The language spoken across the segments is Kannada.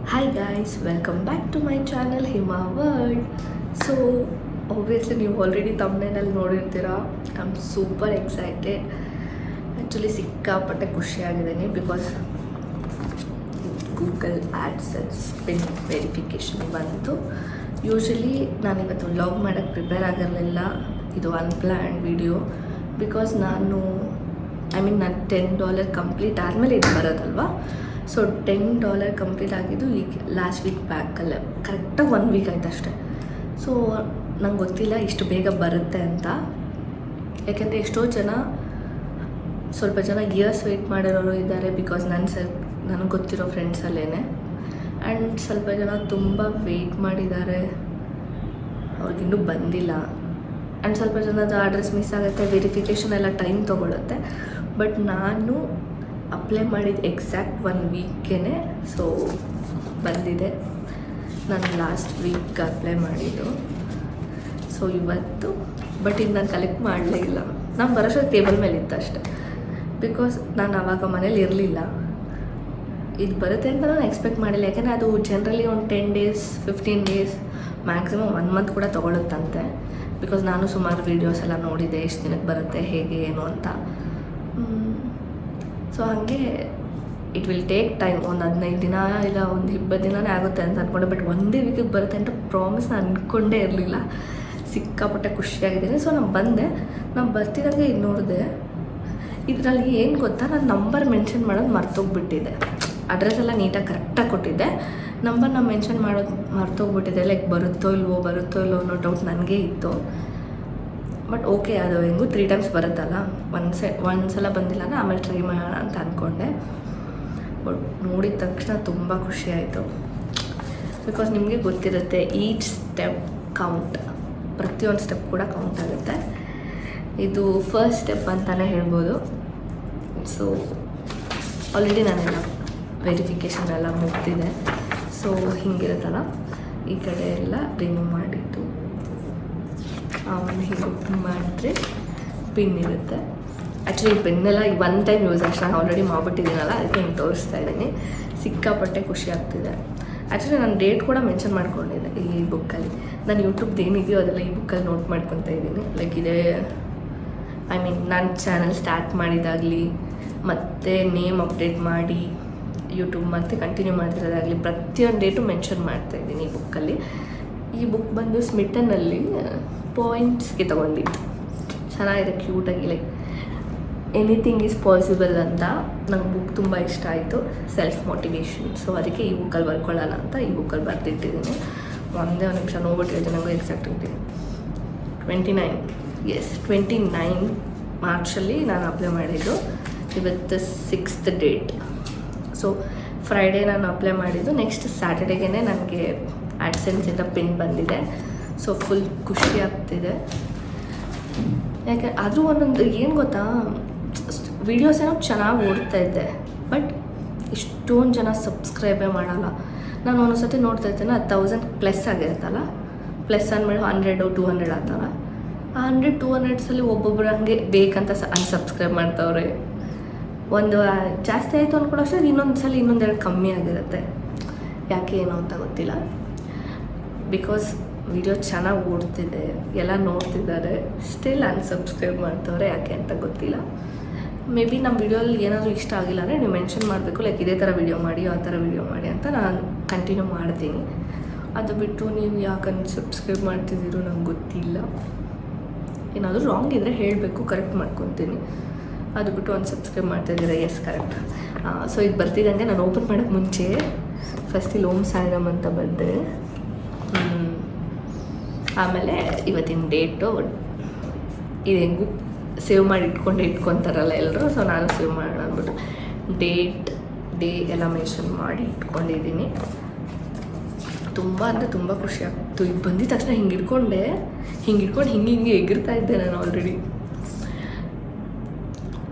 Hi guys, welcome back to my channel Hima World. So obviously ನೀವು ಆಲ್ರೆಡಿ ತಮ್ಮನೇನಲ್ಲಿ ನೋಡಿರ್ತೀರ. I am super excited. Actually ಸಿಕ್ಕಾಪಟ್ಟೆ ಖುಷಿಯಾಗಿದ್ದೀನಿ because Google AdSense pin verification ಬಂತು. ಯೂಶಲಿ ನಾನಿವತ್ತು ವ್ಲಾಗ್ ಮಾಡೋಕ್ಕೆ ಪ್ರಿಪೇರ್ ಆಗಿರಲಿಲ್ಲ. ಇದು ಅನ್ಪ್ಲ್ಯಾನ್ಡ್ ವಿಡಿಯೋ ಬಿಕಾಸ್ ನಾನು ನಾನು $10 ಕಂಪ್ಲೀಟ್ ಆದಮೇಲೆ ಇದು ಬರೋದಲ್ವಾ. ಸೊ $10 ಕಂಪ್ಲೀಟ್ ಆಗಿದ್ದು ಈಗ ಲಾಸ್ಟ್ ವೀಕ್ ಬ್ಯಾಕಲ್ಲೇ, ಕರೆಕ್ಟಾಗಿ 1 ವೀಕ್ ಆಯ್ತು ಅಷ್ಟೆ. ಸೊ ನಂಗೆ ಗೊತ್ತಿಲ್ಲ ಇಷ್ಟು ಬೇಗ ಬರುತ್ತೆ ಅಂತ. ಯಾಕೆಂದರೆ ಎಷ್ಟೋ ಜನ ಸ್ವಲ್ಪ ಜನ ಇಯರ್ಸ್ ವೆಯ್ಟ್ ಮಾಡಿರೋರು ಇದ್ದಾರೆ ಬಿಕಾಸ್ ನನಗೆ ಗೊತ್ತಿರೋ ಫ್ರೆಂಡ್ಸಲ್ಲೇ. ಆ್ಯಂಡ್ ಸ್ವಲ್ಪ ಜನ ತುಂಬ ವೆಯ್ಟ್ ಮಾಡಿದ್ದಾರೆ, ಅವ್ರಿಗಿನ್ನೂ ಬಂದಿಲ್ಲ. ಆ್ಯಂಡ್ ಸ್ವಲ್ಪ ಜನದ ಅಡ್ರೆಸ್ ಮಿಸ್ ಆಗುತ್ತೆ, ವೆರಿಫಿಕೇಷನ್ ಎಲ್ಲ ಟೈಮ್ ತೊಗೊಳುತ್ತೆ. ಬಟ್ ನಾನು ಅಪ್ಲೈ ಮಾಡಿದ ಎಕ್ಸಾಕ್ಟ್ 1 ವೀಕ್ಗೆ ಸೊ ಬಂದಿದೆ. ನಾನು ಲಾಸ್ಟ್ ವೀಕ್ ಅಪ್ಲೈ ಮಾಡಿದ್ದು. ಸೊ ಇವತ್ತು ಬಟ್ ಇದು ನಾನು ಕಲೆಕ್ಟ್ ಮಾಡಲೇ ಇಲ್ಲ. ನಾನು ಬರೋಷ್ಟು ಟೇಬಲ್ ಮೇಲೆ ಇತ್ತು ಅಷ್ಟೆ ಬಿಕಾಸ್ ನಾನು ಆವಾಗ ಮನೇಲಿ ಇರಲಿಲ್ಲ. ಇದು ಬರುತ್ತೆ ಅಂತ ನಾನು ಎಕ್ಸ್ಪೆಕ್ಟ್ ಮಾಡಿಲ್ಲ. ಯಾಕೆಂದರೆ ಅದು ಜನರಲಿ ಒಂದು 10 days 15 days ಮ್ಯಾಕ್ಸಿಮಮ್ 1 month ಕೂಡ ತೊಗೊಳುತ್ತಂತೆ. ಬಿಕಾಸ್ ನಾನು ಸುಮಾರು ವೀಡಿಯೋಸ್ ಎಲ್ಲ ನೋಡಿದೆ ಎಷ್ಟು ದಿನಕ್ಕೆ ಬರುತ್ತೆ ಹೇಗೆ ಏನು ಅಂತ. ಸೊ ಹಾಗೆ ಇಟ್ ವಿಲ್ ಟೇಕ್ ಟೈಮ್. ಒಂದು 15 ದಿನ ಇಲ್ಲ ಒಂದು 20 ದಿನನೇ ಆಗುತ್ತೆ ಅಂತ ಅಂದ್ಕೊಂಡೆ. ಬಟ್ ಒಂದೇ ವೀಕಿಗೆ ಬರುತ್ತೆ ಅಂತ ಪ್ರಾಮಿಸ್ ನಾನು ಅಂದ್ಕೊಂಡೇ ಇರಲಿಲ್ಲ. ಸಿಕ್ಕಾಪಟ್ಟೆ ಖುಷಿಯಾಗಿದ್ದೀನಿ. ಸೊ ನಾನು ಬಂದೆ. ನಾನು ಬರ್ತಿದ್ದಂಗೆ ಇದು ನೋಡಿದೆ. ಇದರಲ್ಲಿ ಏನು ಗೊತ್ತಾ, ನಾನು ನಂಬರ್ ಮೆನ್ಷನ್ ಮಾಡೋದು ಮರ್ತೋಗ್ಬಿಟ್ಟಿದ್ದೆ. ಅಡ್ರೆಸ್ ಎಲ್ಲ ನೀಟಾಗಿ ಕರೆಕ್ಟಾಗಿ ಕೊಟ್ಟಿದ್ದೆ. ನಂಬರ್ ನಾನು ಮೆನ್ಷನ್ ಮಾಡೋದು ಮರ್ತೋಗ್ಬಿಟ್ಟಿದೆ. ಲೈಕ್ ಬರುತ್ತೋ ಇಲ್ವೋ ಅನ್ನೋ ಡೌಟ್ ನನಗೇ ಇತ್ತು. ಬಟ್ ಓಕೆ, ಅದು ಹೆಂಗೂ 3 times ಬರುತ್ತಲ್ಲ, ಒಂದು ಸಲ ಬಂದಿಲ್ಲ ಅಂದರೆ ಆಮೇಲೆ ಟ್ರೈ ಮಾಡೋಣ ಅಂತ ಅಂದ್ಕೊಂಡೆ. ಬಟ್ ನೋಡಿದ ತಕ್ಷಣ ತುಂಬ ಖುಷಿ ಆಯಿತು. ಬಿಕಾಸ್ ನಿಮಗೆ ಗೊತ್ತಿರುತ್ತೆ ಈಚ್ ಸ್ಟೆಪ್ ಕೌಂಟ್, ಪ್ರತಿಯೊಂದು ಸ್ಟೆಪ್ ಕೂಡ ಕೌಂಟ್ ಆಗುತ್ತೆ. ಇದು ಫಸ್ಟ್ ಸ್ಟೆಪ್ ಅಂತಲೇ ಹೇಳ್ಬೋದು. ಸೊ ಆಲ್ರೆಡಿ ನಾನೆಲ್ಲ ವೆರಿಫಿಕೇಷನ್ ಎಲ್ಲ ಮುಗ್ದಿದೆ. ಸೊ ಹಿಂಗಿರುತ್ತಲ್ಲ, ಈ ಕಡೆ ಎಲ್ಲ ರಿಮೂವ್ ಮಾಡಿದ್ದು ಆಮೇಲೆ ಹೀಗೆ ಓಪನ್ ಮಾಡಿದ್ರೆ ಪಿನ್ ಇರುತ್ತೆ. ಆ್ಯಕ್ಚುಲಿ ಪೆನ್ನೆಲ್ಲ 1 time ಯೂಸ್ ಅಷ್ಟು ನಾನು ಆಲ್ರೆಡಿ ಮಾಡಿಬಿಟ್ಟಿದ್ದೀನಲ್ಲ, ಅದಕ್ಕೆ ಹಿಂಗೆ ತೋರಿಸ್ತಾ ಇದ್ದೀನಿ. ಸಿಕ್ಕಾಪಟ್ಟೆ ಖುಷಿ ಆಗ್ತಿದೆ. ಆ್ಯಕ್ಚುಲಿ ನಾನು ಡೇಟ್ ಕೂಡ ಮೆನ್ಷನ್ ಮಾಡ್ಕೊಂಡಿದ್ದೆ ಈ ಬುಕ್ಕಲ್ಲಿ. ನಾನು ಯೂಟ್ಯೂಬ್ದು ಏನಿದೆಯೋ ಅದೆಲ್ಲ ಈ ಬುಕ್ಕಲ್ಲಿ ನೋಟ್ ಮಾಡ್ಕೊತಾ ಇದ್ದೀನಿ. ಲೈಕ್ ಇದೇ ನಾನು ಚಾನಲ್ ಸ್ಟಾರ್ಟ್ ಮಾಡಿದಾಗಲಿ ಮತ್ತು ನೇಮ್ ಅಪ್ಡೇಟ್ ಮಾಡಿ ಯೂಟ್ಯೂಬ್ ಮತ್ತು ಕಂಟಿನ್ಯೂ ಮಾಡ್ತಿರೋದಾಗಲಿ ಪ್ರತಿಯೊಂದು ಡೇಟು ಮೆನ್ಷನ್ ಮಾಡ್ತಾಯಿದ್ದೀನಿ ಈ ಬುಕ್ಕಲ್ಲಿ. ಈ ಬುಕ್ ಬಂದು ಸ್ಮಿಟನ್ನಲ್ಲಿ ಪಾಯಿಂಟ್ಸ್ಗೆ ತೊಗೊಂಡಿದ್ದು. ಚೆನ್ನಾಗಿದೆ, ಕ್ಯೂಟಾಗಿ. ಲೈಕ್ ಎನಿಥಿಂಗ್ ಈಸ್ ಪಾಸಿಬಲ್ ಅಂತ ನಂಗೆ ಬುಕ್ ತುಂಬ ಇಷ್ಟ ಆಯಿತು. Self motivation. ಸೊ ಅದಕ್ಕೆ ಈ ಬುಕ್ಕಲ್ಲಿ ಬರ್ಕೊಳ್ಳೋಣ ಅಂತ ಈ ಬುಕ್ಕಲ್ಲಿ ಬರೆದಿಟ್ಟಿದ್ದೀನಿ. ಒಂದೇ ಒಂದು ನಿಮಿಷ ನೋಡ್ಬಿಟ್ಟು ಹೇಳ್ತೀನಿ, ನನಗೂ ಎಕ್ಸಾಕ್ಟ್ ಇರ್ತೀನಿ. 29 ಮಾರ್ಚಲ್ಲಿ ನಾನು ಅಪ್ಲೈ ಮಾಡಿದ್ದು. ಇವತ್ತು 6th ಡೇಟ್. ಸೊ ಫ್ರೈಡೇ ನಾನು ಅಪ್ಲೈ ಮಾಡಿದ್ದು. ನೆಕ್ಸ್ಟ್ ಸ್ಯಾಟರ್ಡೇಗೆ ನನಗೆ ಆ್ಯಡ್ಸೆನ್ಸಿಂದ ಪಿನ್ ಬಂದಿದೆ. ಸೊ ಫುಲ್ ಖುಷಿ ಆಗ್ತಿದೆ. ಯಾಕೆ ಆದರೂ ಒಂದೊಂದು ಏನು ಗೊತ್ತಾ, ವೀಡಿಯೋಸ್ ಏನೋ ಚೆನ್ನಾಗಿ ಓಡ್ತಾಯಿದ್ದೆ, ಬಟ್ ಇಷ್ಟೊಂದು ಜನ ಸಬ್ಸ್ಕ್ರೈಬೇ ಮಾಡಲ್ಲ. ನಾನು ಒಂದೊಂದು ಸತಿ ನೋಡ್ತಾ ಇರ್ತೇನೆ 1000+ ಆಗಿರುತ್ತಲ್ಲ, ಪ್ಲಸ್ ಅಂದಮೇಲೆ 100 200 ಆಗ್ತಲ್ಲ. ಆ 100-200 ಒಬ್ಬೊಬ್ಬರು ಹಂಗೆ ಬೇಕಂತ ಅನ್ಸಬ್ಸ್ಕ್ರೈಬ್ ಮಾಡ್ತವ್ರೆ. ಒಂದು ಜಾಸ್ತಿ ಆಯಿತು ಅಂದ್ಕೊಳ್ಳೋ ಅಷ್ಟೇ ಇನ್ನೊಂದು ಸಲ ಇನ್ನೊಂದೆರಡು ಕಮ್ಮಿ ಆಗಿರುತ್ತೆ. ಯಾಕೆ ಏನು ಅಂತ ಗೊತ್ತಿಲ್ಲ. ಬಿಕಾಸ್ ವಿಡಿಯೋ ಚೆನ್ನಾಗಿ ಓಡ್ತಿದೆ, ಎಲ್ಲ ನೋಡ್ತಿದ್ದಾರೆ, ಸ್ಟಿಲ್ ಅನ್ಸಬ್ಸ್ಕ್ರೈಬ್ ಮಾಡ್ತವ್ರೆ. ಯಾಕೆ ಅಂತ ಗೊತ್ತಿಲ್ಲ. ಮೇ ಬಿ ನಮ್ಮ ವಿಡಿಯೋಲ್ಲಿ ಏನಾದರೂ ಇಷ್ಟ ಆಗಿಲ್ಲ ಅಂದರೆ ನೀವು ಮೆನ್ಷನ್ ಮಾಡಬೇಕು, ಲೈಕ್ ಇದೇ ಥರ ವಿಡಿಯೋ ಮಾಡಿ ಆ ಥರ ವಿಡಿಯೋ ಮಾಡಿ ಅಂತ ನಾನು ಕಂಟಿನ್ಯೂ ಮಾಡ್ತೀನಿ. ಅದು ಬಿಟ್ಟು ನೀವು ಯಾಕೆ ಅನ್ಸಬ್ಸ್ಕ್ರೈಬ್ ಮಾಡ್ತಿದ್ದೀರೋ ನಂಗೆ ಗೊತ್ತಿಲ್ಲ. ಏನಾದರೂ ರಾಂಗ್ ಇದ್ದರೆ ಹೇಳಬೇಕು, ಕರೆಕ್ಟ್ ಮಾಡ್ಕೊತೀನಿ. ಅದು ಬಿಟ್ಟು ಅನ್ಸಬ್ಸ್ಕ್ರೈಬ್ ಮಾಡ್ತಾಯಿದ್ದೀರಾ. Yes, correct. ಸೊ ಇದು ಬರ್ತಿದ್ದಂಗೆ ನಾನು ಓಪನ್ ಮಾಡೋಕ್ಕೆ ಮುಂಚೆ ಫಸ್ಟ್ ಇಲ್ಲಿ ಓಂ ಸಾಯಿರಾಮ್ ಅಂತ ಬಂದೆ. ಆಮೇಲೆ ಇವತ್ತಿನ ಡೇಟು ಇದು ಹೆಂಗೂ ಸೇವ್ ಮಾಡಿ ಇಟ್ಕೊತಾರಲ್ಲ ಎಲ್ಲರೂ. ಸೊ ನಾನು ಸೇವ್ ಮಾಡೋಣ ಅಂದ್ಬಿಟ್ಟು ಡೇ ಎಲ್ಲ ಮೆನ್ಷನ್ ಮಾಡಿ ಇಟ್ಕೊಂಡಿದ್ದೀನಿ. ತುಂಬ ಅಂದರೆ ತುಂಬ ಖುಷಿ ಆಗ್ತು. ಇದು ಬಂದಿದ ತಕ್ಷಣ ಹಿಂಗೆ ಹಿಡ್ಕೊಂಡು ಹಿಂಗೆ ಎಗಿರ್ತಾ ಇದ್ದೆ ನಾನು ಆಲ್ರೆಡಿ.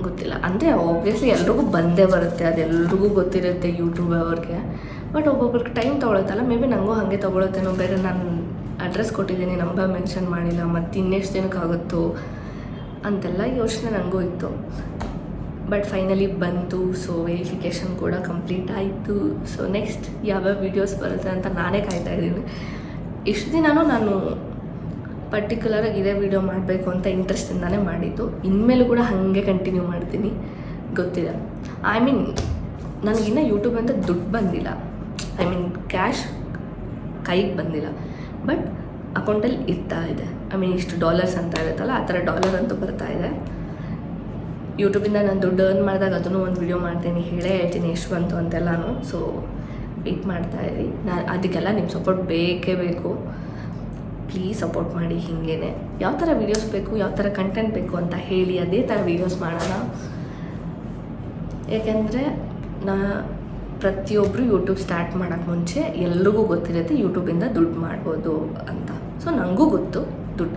ಗೊತ್ತಿಲ್ಲ ಅಂದರೆ ಆಬ್ವಿಯಸ್ಲಿ ಎಲ್ರಿಗೂ ಬಂದೇ ಬರುತ್ತೆ, ಅದೆಲ್ರಿಗೂ ಗೊತ್ತಿರುತ್ತೆ ಯೂಟ್ಯೂಬ್ ಅವ್ರಿಗೆ. ಬಟ್ ಒಬ್ಬೊಬ್ರಿಗೆ ಟೈಮ್ ತೊಗೊಳುತ್ತಲ್ಲ, ಮೇ ಬಿ ನನಗೂ ಹಾಗೆ ತೊಗೊಳುತ್ತೇನೋ. ಬೇರೆ ನಾನು ಅಡ್ರೆಸ್ ಕೊಟ್ಟಿದ್ದೀನಿ, ನಂಬರ್ ಮೆನ್ಷನ್ ಮಾಡಿಲ್ಲ, ಮತ್ತು ಇನ್ನೆಷ್ಟು ದಿನಕ್ಕಾಗುತ್ತೋ ಅಂತೆಲ್ಲ ಯೋಚನೆ ನನಗೂ ಇತ್ತು. ಬಟ್ ಫೈನಲಿ ಬಂತು. ಸೊ ವೆರಿಫಿಕೇಷನ್ ಕೂಡ ಕಂಪ್ಲೀಟ್ ಆಯಿತು. ಸೊ ನೆಕ್ಸ್ಟ್ ಯಾವ್ಯಾವ ವೀಡಿಯೋಸ್ ಬರುತ್ತೆ ಅಂತ ನಾನೇ ಕಾಯ್ತಾ ಇದ್ದೀನಿ. ಇಷ್ಟು ದಿನವೂ ನಾನು ಪರ್ಟಿಕ್ಯುಲರಾಗಿ ಇದೇ ವೀಡಿಯೋ ಮಾಡಬೇಕು ಅಂತ ಇಂಟ್ರೆಸ್ಟಿಂದಾನೇ ಮಾಡಿದ್ದು. ಇನ್ಮೇಲೂ ಕೂಡ ಹಾಗೆ ಕಂಟಿನ್ಯೂ ಮಾಡ್ತೀನಿ. ಗೊತ್ತಿಲ್ಲ, ಐ ಮೀನ್ ನನಗಿನ್ನ ಯೂಟ್ಯೂಬಿಂದ ದುಡ್ಡು ಬಂದಿಲ್ಲ, ಐ ಮೀನ್ ಕ್ಯಾಶ್ ಕೈಗೆ ಬಂದಿಲ್ಲ, ಬಟ್ ಅಕೌಂಟಲ್ಲಿ ಇರ್ತಾ ಇದೆ. ಐ ಮೀನ್ ಇಷ್ಟು ಡಾಲರ್ಸ್ ಅಂತ ಇರುತ್ತಲ್ಲ, ಆ ಥರ ಡಾಲರ್ ಅಂತೂ ಬರ್ತಾ ಇದೆ. ಯೂಟ್ಯೂಬಿಂದ ನಾನು ದುಡ್ಡು ಅರ್ನ್ ಮಾಡಿದಾಗ ಅದನ್ನು ಒಂದು ವೀಡಿಯೋ ಮಾಡ್ತೀನಿ, ಹೇಳ್ತೀನಿ ಎಷ್ಟು ಬಂತು ಅಂತೆಲ್ಲನೂ. So weight ಮಾಡ್ತಾಯಿರಿ. ಅದಕ್ಕೆಲ್ಲ ನಿಮ್ಮ ಸಪೋರ್ಟ್ ಬೇಕೇ ಬೇಕು. ಪ್ಲೀಸ್ ಸಪೋರ್ಟ್ ಮಾಡಿ. ಹೀಗೇ ಯಾವ ಥರ ವೀಡಿಯೋಸ್ ಬೇಕು, ಯಾವ ಥರ ಕಂಟೆಂಟ್ ಬೇಕು ಅಂತ ಹೇಳಿ ಅದೇ ಥರ ವೀಡಿಯೋಸ್ ಮಾಡೋಣ. ಏಕೆಂದರೆ ಪ್ರತಿಯೊಬ್ಬರು ಯೂಟ್ಯೂಬ್ ಸ್ಟಾರ್ಟ್ ಮಾಡೋಕ್ಕೆ ಮುಂಚೆ ಎಲ್ರಿಗೂ ಗೊತ್ತಿರುತ್ತೆ ಯೂಟ್ಯೂಬಿಂದ ದುಡ್ಡು ಮಾಡ್ಬೋದು ಅಂತ. ಸೊ ನನಗೂ ಗೊತ್ತು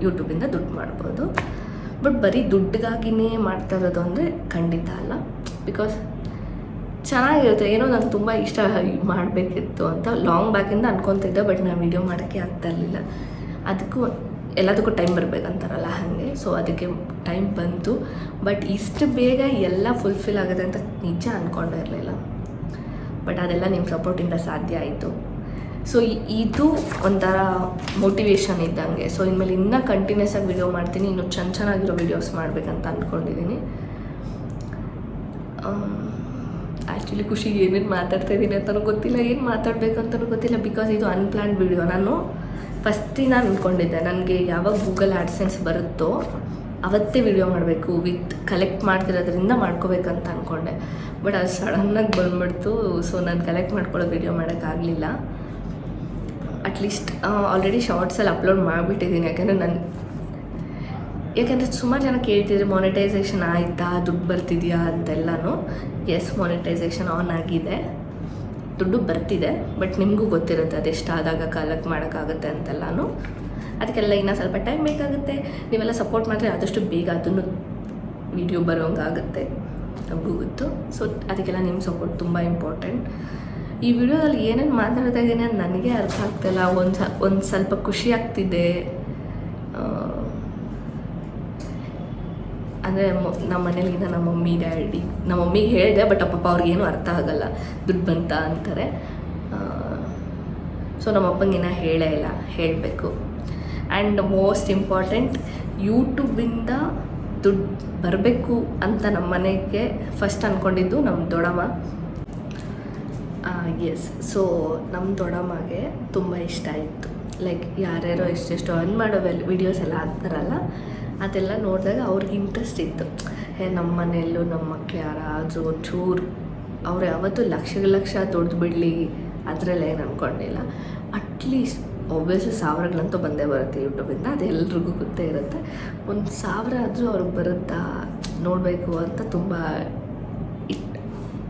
ಯೂಟ್ಯೂಬಿಂದ ದುಡ್ಡು ಮಾಡ್ಬೋದು, ಬಟ್ ಬರೀ ದುಡ್ಡಿಗಾಗಿಯೇ ಮಾಡ್ತಾ ಇರೋದು ಅಂದರೆ ಖಂಡಿತ ಅಲ್ಲ. ಬಿಕಾಸ್ ಚೆನ್ನಾಗಿರುತ್ತೆ, ಏನೋ ನಂಗೆ ತುಂಬ ಇಷ್ಟ ಮಾಡಬೇಕಿತ್ತು ಅಂತ ಲಾಂಗ್ ಬ್ಯಾಕಿಂದ ಅನ್ಕೊತಿದ್ದೆ, ಬಟ್ ನಾನು ವೀಡಿಯೋ ಮಾಡೋಕ್ಕೆ ಆಗ್ತಾ ಇರಲಿಲ್ಲ. ಅದಕ್ಕೂ ಎಲ್ಲದಕ್ಕೂ ಟೈಮ್ ಬರಬೇಕಂತಾರಲ್ಲ ಹಾಗೆ. ಸೊ ಅದಕ್ಕೆ ಟೈಮ್ ಬಂತು, ಬಟ್ ಇಷ್ಟು ಬೇಗ ಎಲ್ಲ ಫುಲ್ಫಿಲ್ ಆಗುತ್ತೆ ಅಂತ ನಿಜ ಅಂದ್ಕೊಂಡೇ ಇರಲಿಲ್ಲ. ಬಟ್ ಅದೆಲ್ಲ ನಿಮ್ಮ ಸಪೋರ್ಟಿಂದ ಸಾಧ್ಯ ಆಯಿತು. ಸೊ ಇದು ಒಂಥರ ಮೋಟಿವೇಶನ್ ಇದ್ದಂಗೆ. ಸೊ ಇನ್ಮೇಲೆ ಇನ್ನೂ ಕಂಟಿನ್ಯೂಸ್ ಆಗಿ ವೀಡಿಯೋ ಮಾಡ್ತೀನಿ, ಇನ್ನೂ ಚೆನ್ನಾಗಿರೋ ವೀಡಿಯೋಸ್ ಮಾಡಬೇಕಂತ ಅಂದ್ಕೊಂಡಿದ್ದೀನಿ. ಆ್ಯಕ್ಚುಲಿ ಖುಷಿಗೆ ಏನೇನು ಮಾತಾಡ್ತಾಯಿದ್ದೀನಿ ಅಂತಲೂ ಗೊತ್ತಿಲ್ಲ, ಏನು ಮಾತಾಡಬೇಕು ಅಂತಲೂ ಗೊತ್ತಿಲ್ಲ. ಬಿಕಾಸ್ ಇದು ಅನ್ಪ್ಲ್ಯಾನ್ಡ್ ವೀಡಿಯೋ. ನಾನು ಫಸ್ಟಿಗೆ ನಾನು ಅಂದ್ಕೊಂಡಿದ್ದೆ ನನಗೆ ಯಾವಾಗ ಗೂಗಲ್ ಆ್ಯಡ್ಸೆನ್ಸ್ ಬರುತ್ತೋ ಅವತ್ತೇ ವೀಡಿಯೋ ಮಾಡಬೇಕು, ವಿತ್ ಕಲೆಕ್ಟ್ ಮಾಡ್ತಿರೋದ್ರಿಂದ ಮಾಡ್ಕೋಬೇಕಂತ ಅಂದ್ಕೊಂಡೆ. ಬಟ್ ಅದು ಸಡನ್ನಾಗಿ ಬಂದುಬಿಡ್ತು. ಸೊ ನಾನು ಕಲೆಕ್ಟ್ ಮಾಡ್ಕೊಳ್ಳೋ ವೀಡಿಯೋ ಮಾಡೋಕ್ಕಾಗಲಿಲ್ಲ. ಅಟ್ಲೀಸ್ಟ್ ಆಲ್ರೆಡಿ ಶಾರ್ಟ್ಸಲ್ಲಿ ಅಪ್ಲೋಡ್ ಮಾಡಿಬಿಟ್ಟಿದ್ದೀನಿ. ಯಾಕೆಂದರೆ ಸುಮಾರು ಜನ ಕೇಳ್ತಿದ್ರೆ ಮಾನಿಟೈಸೇಷನ್ ಆಯಿತಾ, ದುಡ್ಡು ಬರ್ತಿದೆಯಾ ಅಂತೆಲ್ಲನೂ. ಎಸ್, ಮಾನಿಟೈಸೇಷನ್ ಆನ್ ಆಗಿದೆ, ದುಡ್ಡು ಬರ್ತಿದೆ. ಬಟ್ ನಿಮಗೂ ಗೊತ್ತಿರುತ್ತೆ ಅದೆಷ್ಟಾದಾಗ ಕಲೆಕ್ಟ್ ಮಾಡೋಕ್ಕಾಗುತ್ತೆ ಅಂತೆಲ್ಲನೂ. ಅದಕ್ಕೆಲ್ಲ ಇನ್ನೂ ಸ್ವಲ್ಪ ಟೈಮ್ ಬೇಕಾಗುತ್ತೆ. ನೀವೆಲ್ಲ ಸಪೋರ್ಟ್ ಮಾಡಿದ್ರೆ ಆದಷ್ಟು ಬೇಗ ಅದನ್ನು ವೀಡಿಯೋ ಬರೋಂಗಾಗುತ್ತೆ, ನಮಗೂ ಗೊತ್ತು. ಸೊ ಅದಕ್ಕೆಲ್ಲ ನಿಮ್ಮ ಸಪೋರ್ಟ್ ತುಂಬ ಇಂಪಾರ್ಟೆಂಟ್. ಈ ವಿಡಿಯೋದಲ್ಲಿ ಏನೇನು ಮಾತಾಡ್ತಾ ಇದ್ದೀನಿ ಅಂತ ನನಗೆ ಅರ್ಥ ಆಗ್ತಿಲ್ಲ. ಒಂದು ಸ್ವಲ್ಪ ಖುಷಿ ಆಗ್ತಿದೆ. ಅಂದರೆ ನಮ್ಮ ಮನೇಲಿನ ನಮ್ಮ ಮಮ್ಮಿ ಡ್ಯಾಡಿ, ನಮ್ಮ ಮಮ್ಮಿಗೆ ಹೇಳಿದೆ, ಬಟ್ ಪಾಪ ಅವ್ರಿಗೇನು ಅರ್ಥ ಆಗೋಲ್ಲ, ದುಡ್ಡು ಬಂತ ಅಂತಾರೆ. ಸೊ ನಮ್ಮ ಅಪ್ಪಂಗಿನ್ನ ಹೇಳೇ ಇಲ್ಲ, ಹೇಳಬೇಕು. ಆ್ಯಂಡ್ ಮೋಸ್ಟ್ ಇಂಪಾರ್ಟೆಂಟ್, ಯೂಟ್ಯೂಬಿಂದ ದುಡ್ಡು ಬರಬೇಕು ಅಂತ ನಮ್ಮ ಮನೆಗೆ ಫಸ್ಟ್ ಅಂದ್ಕೊಂಡಿದ್ದು ನಮ್ಮ ದೊಡ್ಡಮ್ಮ. ಎಸ್, ಸೊ ನಮ್ಮ ದೊಡ್ಡಮ್ಮಗೆ ತುಂಬ ಇಷ್ಟ ಆಯಿತು. ಲೈಕ್ ಯಾರ್ಯಾರೋ ಎಷ್ಟೆಷ್ಟು ಅರ್ನ್ ಮಾಡೋ ವೀಡಿಯೋಸ್ ಎಲ್ಲ ಹಾಕ್ತಾರಲ್ಲ, ಅದೆಲ್ಲ ನೋಡಿದಾಗ ಅವ್ರಿಗೆ ಇಂಟ್ರೆಸ್ಟ್ ಇತ್ತು. ನಮ್ಮ ಮನೆಯಲ್ಲೂ ನಮ್ಮ ಮಕ್ಳು ಯಾರಾದರೂ ಒಂಚೂರು ಅವ್ರು ಯಾವತ್ತೂ ಲಕ್ಷ ದುಡ್ದು ಬಿಡಲಿ ಅದರಲ್ಲೇ ಏನು ಅಂದ್ಕೊಂಡಿಲ್ಲ. ಅಟ್ಲೀಸ್ಟ್ ಒಬ್ವಿಯಸ್ಲಿ 1000 ಬಂದೇ ಬರುತ್ತೆ ಯೂಟ್ಯೂಬಿಂದ, ಅದು ಎಲ್ರಿಗೂ ಗೊತ್ತೇ ಇರುತ್ತೆ. 1000 ಆದರೂ ಅವ್ರಿಗೆ ಬರುತ್ತಾ ನೋಡಬೇಕು ಅಂತ ತುಂಬ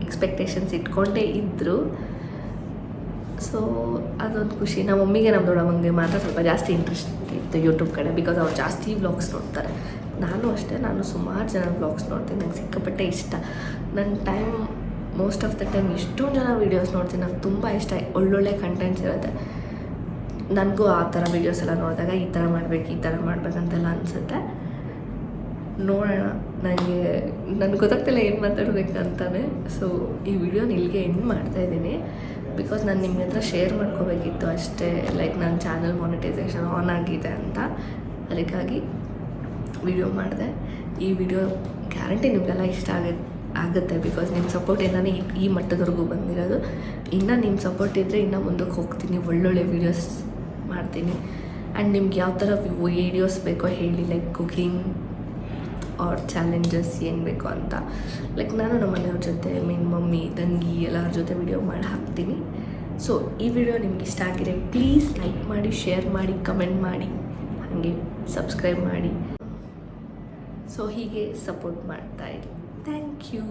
ಎಕ್ಸ್ಪೆಕ್ಟೇಷನ್ಸ್ ಇಟ್ಕೊಂಡೇ ಇದ್ದರು. ಸೊ ಅದೊಂದು ಖುಷಿ. ನಮ್ಮ ಮಮ್ಮಿಗೆ ನಮ್ಮ ದೊಡ್ಡಮ್ಮಂಗೆ ಮಾತ್ರ ಸ್ವಲ್ಪ ಜಾಸ್ತಿ ಇಂಟ್ರೆಸ್ಟ್ ಇತ್ತು ಯೂಟ್ಯೂಬ್ ಕಡೆ, ಬಿಕಾಸ್ ಅವ್ರು ಜಾಸ್ತಿ ವ್ಲಾಗ್ಸ್ ನೋಡ್ತಾರೆ. ನಾನು ಅಷ್ಟೇ, ನಾನು ಸುಮಾರು ಜನ ವ್ಲಾಗ್ಸ್ ನೋಡ್ತೀನಿ, ನಂಗೆ ಸಿಕ್ಕಾಪಟ್ಟೆ ಇಷ್ಟ. ನನ್ನ time most of the time ಎಷ್ಟೊಂದು ಜನ ವೀಡಿಯೋಸ್ ನೋಡ್ತೀನಿ, ನಂಗೆ ತುಂಬ ಇಷ್ಟ. ಒಳ್ಳೊಳ್ಳೆ ಕಂಟೆಂಟ್ಸ್ ಇರುತ್ತೆ. ನನಗೂ ಆ ಥರ ವೀಡಿಯೋಸ್ ಎಲ್ಲ ನೋಡಿದಾಗ ಈ ಥರ ಮಾಡಬೇಕಂತೆಲ್ಲ ಅನಿಸುತ್ತೆ. ನೋಡೋಣ, ನನಗೆ ಗೊತ್ತಾಗ್ತಿಲ್ಲ ಏನು ಮಾತಾಡಬೇಕಂತಾನೆ. ಸೊ ಈ ವಿಡಿಯೋನ ಇಲ್ಲಿಗೆ ಎಂಡ್ ಮಾಡ್ತಾಯಿದ್ದೀನಿ. ಬಿಕಾಸ್ ನಾನು ನಿಮ್ಮ ಹತ್ರ ಶೇರ್ ಮಾಡ್ಕೋಬೇಕಿತ್ತು ಅಷ್ಟೇ, ಲೈಕ್ ನನ್ನ ಚಾನಲ್ ಮಾನಿಟೈಸೇಷನ್ ಆನ್ ಆಗಿದೆ ಅಂತ. ಅದಕ್ಕಾಗಿ ವಿಡಿಯೋ ಮಾಡಿದೆ. ಈ ವಿಡಿಯೋ ಗ್ಯಾರಂಟಿ ನಿಮಗೆಲ್ಲ ಇಷ್ಟ ಆಗುತ್ತೆ, ಬಿಕಾಸ್ ನಿಮ್ಮ ಸಪೋರ್ಟಿಂದನೇ ಈ ಮಟ್ಟದವರೆಗೂ ಬಂದಿರೋದು. ಇನ್ನು ನಿಮ್ಮ ಸಪೋರ್ಟ್ ಇದ್ದರೆ ಇನ್ನೂ ಮುಂದಕ್ಕೆ ಹೋಗ್ತೀನಿ, ಒಳ್ಳೊಳ್ಳೆ ವೀಡಿಯೋಸ್ ಮಾಡ್ತೀನಿ. ಆ್ಯಂಡ್ ನಿಮ್ಗೆ ಯಾವ ಥರ ವೀಡಿಯೋಸ್ ಬೇಕೋ ಹೇಳಿ, ಲೈಕ್ ಕುಕಿಂಗ್ ಆರ್ ಚಾಲೆಂಜಸ್ ಏನು ಬೇಕು ಅಂತ. ಲೈಕ್ ನಾನು ನಮ್ಮ ಮನೆಯವ್ರ ಜೊತೆ, ಮಮ್ಮಿ ತಂಗಿ ಎಲ್ಲರ ಜೊತೆ ವಿಡಿಯೋ ಮಾಡಿ ಹಾಕ್ತೀನಿ. ಸೊ ಈ ವಿಡಿಯೋ ನಿಮ್ಗೆ ಇಷ್ಟ ಆಗಿದೆ ಪ್ಲೀಸ್ ಲೈಕ್ ಮಾಡಿ, ಶೇರ್ ಮಾಡಿ, ಕಮೆಂಟ್ ಮಾಡಿ, ಹಾಗೆ ಸಬ್ಸ್ಕ್ರೈಬ್ ಮಾಡಿ. ಸೊ ಹೀಗೆ ಸಪೋರ್ಟ್ ಮಾಡ್ತಾಯಿರಿ. Thank you.